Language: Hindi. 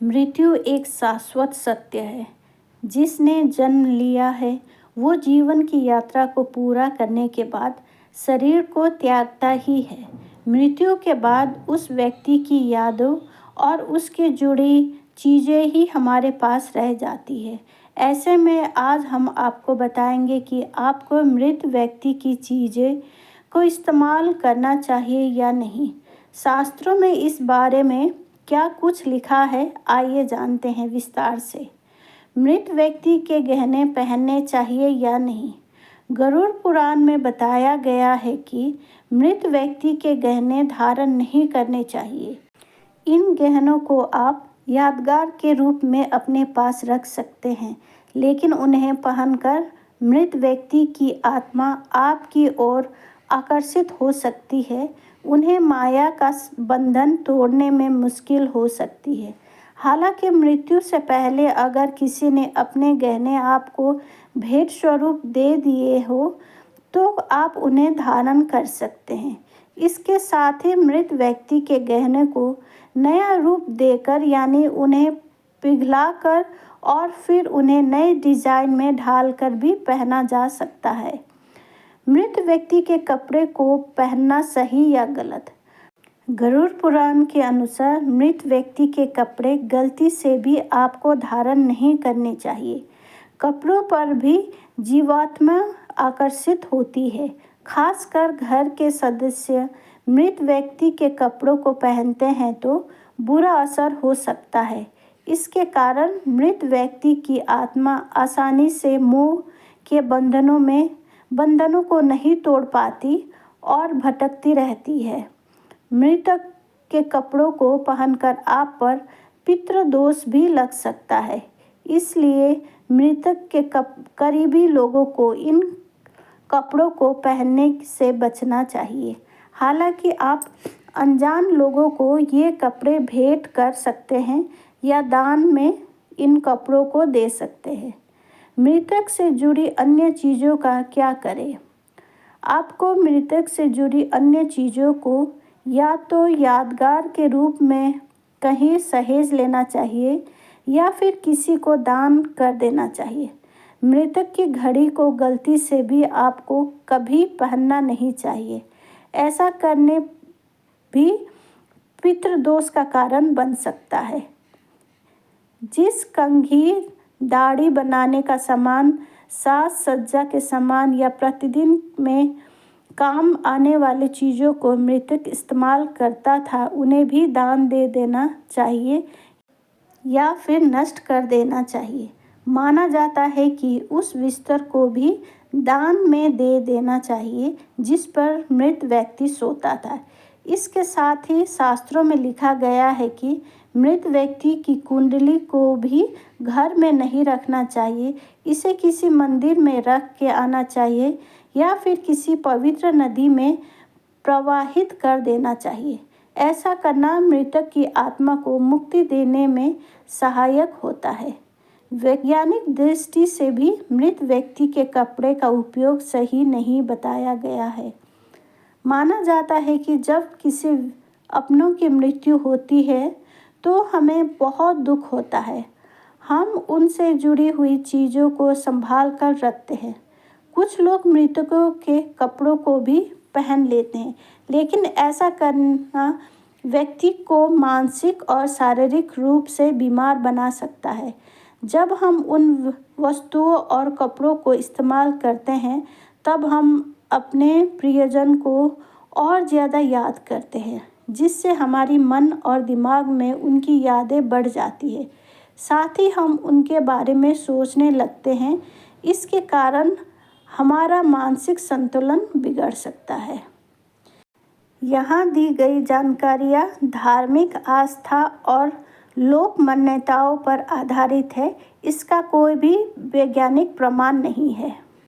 मृत्यु एक शाश्वत सत्य है। जिसने जन्म लिया है वो जीवन की यात्रा को पूरा करने के बाद शरीर को त्यागता ही है। मृत्यु के बाद उस व्यक्ति की यादों और उसके जुड़ी चीज़ें ही हमारे पास रह जाती है। ऐसे में आज हम आपको बताएंगे कि आपको मृत व्यक्ति की चीज़ें को इस्तेमाल करना चाहिए या नहीं। शास्त्रों में इस बारे में क्या कुछ लिखा है, आइए जानते हैं विस्तार से। मृत व्यक्ति के गहने पहनने चाहिए या नहीं। गरुड़ पुराण में बताया गया है कि मृत व्यक्ति के गहने धारण नहीं करने चाहिए। इन गहनों को आप यादगार के रूप में अपने पास रख सकते हैं, लेकिन उन्हें पहनकर मृत व्यक्ति की आत्मा आपकी ओर आकर्षित हो सकती है। उन्हें माया का बंधन तोड़ने में मुश्किल हो सकती है। हालांकि मृत्यु से पहले अगर किसी ने अपने गहने आपको भेंट स्वरूप दे दिए हो तो आप उन्हें धारण कर सकते हैं। इसके साथ ही मृत व्यक्ति के गहने को नया रूप देकर यानी उन्हें पिघलाकर और फिर उन्हें नए डिजाइन में ढालकर भी पहना जा सकता है। मृत व्यक्ति के कपड़े को पहनना सही या गलत। गरुड़ पुराण के अनुसार मृत व्यक्ति के कपड़े गलती से भी आपको धारण नहीं करने चाहिए। कपड़ों पर भी जीवात्मा आकर्षित होती है। खासकर घर के सदस्य मृत व्यक्ति के कपड़ों को पहनते हैं तो बुरा असर हो सकता है। इसके कारण मृत व्यक्ति की आत्मा आसानी से मोह के बंधनों को नहीं तोड़ पाती और भटकती रहती है। मृतक के कपड़ों को पहनकर आप पर पितृदोष भी लग सकता है। इसलिए मृतक के करीबी लोगों को इन कपड़ों को पहनने से बचना चाहिए। हालांकि आप अनजान लोगों को ये कपड़े भेंट कर सकते हैं या दान में इन कपड़ों को दे सकते हैं। मृतक से जुड़ी अन्य चीज़ों का क्या करें। आपको मृतक से जुड़ी अन्य चीज़ों को या तो यादगार के रूप में कहीं सहेज लेना चाहिए या फिर किसी को दान कर देना चाहिए। मृतक की घड़ी को गलती से भी आपको कभी पहनना नहीं चाहिए। ऐसा करने भी पितृदोष का कारण बन सकता है। जिस कंघी, दाढ़ी बनाने का सामान, साज सज्जा के सामान या प्रतिदिन में काम आने वाली चीज़ों को मृतक इस्तेमाल करता था उन्हें भी दान दे देना चाहिए या फिर नष्ट कर देना चाहिए। माना जाता है कि उस बिस्तर को भी दान में दे देना चाहिए जिस पर मृत व्यक्ति सोता था। इसके साथ ही शास्त्रों में लिखा गया है कि मृत व्यक्ति की कुंडली को भी घर में नहीं रखना चाहिए। इसे किसी मंदिर में रख के आना चाहिए या फिर किसी पवित्र नदी में प्रवाहित कर देना चाहिए। ऐसा करना मृतक की आत्मा को मुक्ति देने में सहायक होता है। वैज्ञानिक दृष्टि से भी मृत व्यक्ति के कपड़े का उपयोग सही नहीं बताया गया है। माना जाता है कि जब किसी अपनों की मृत्यु होती है तो हमें बहुत दुख होता है। हम उनसे जुड़ी हुई चीज़ों को संभाल कर रखते हैं। कुछ लोग मृतकों के कपड़ों को भी पहन लेते हैं, लेकिन ऐसा करना व्यक्ति को मानसिक और शारीरिक रूप से बीमार बना सकता है। जब हम उन वस्तुओं और कपड़ों को इस्तेमाल करते हैं तब हम अपने प्रियजन को और ज़्यादा याद करते हैं, जिससे हमारी मन और दिमाग में उनकी यादें बढ़ जाती है। साथ ही हम उनके बारे में सोचने लगते हैं। इसके कारण हमारा मानसिक संतुलन बिगड़ सकता है। यहाँ दी गई जानकारियाँ धार्मिक आस्था और लोक मान्यताओं पर आधारित है। इसका कोई भी वैज्ञानिक प्रमाण नहीं है।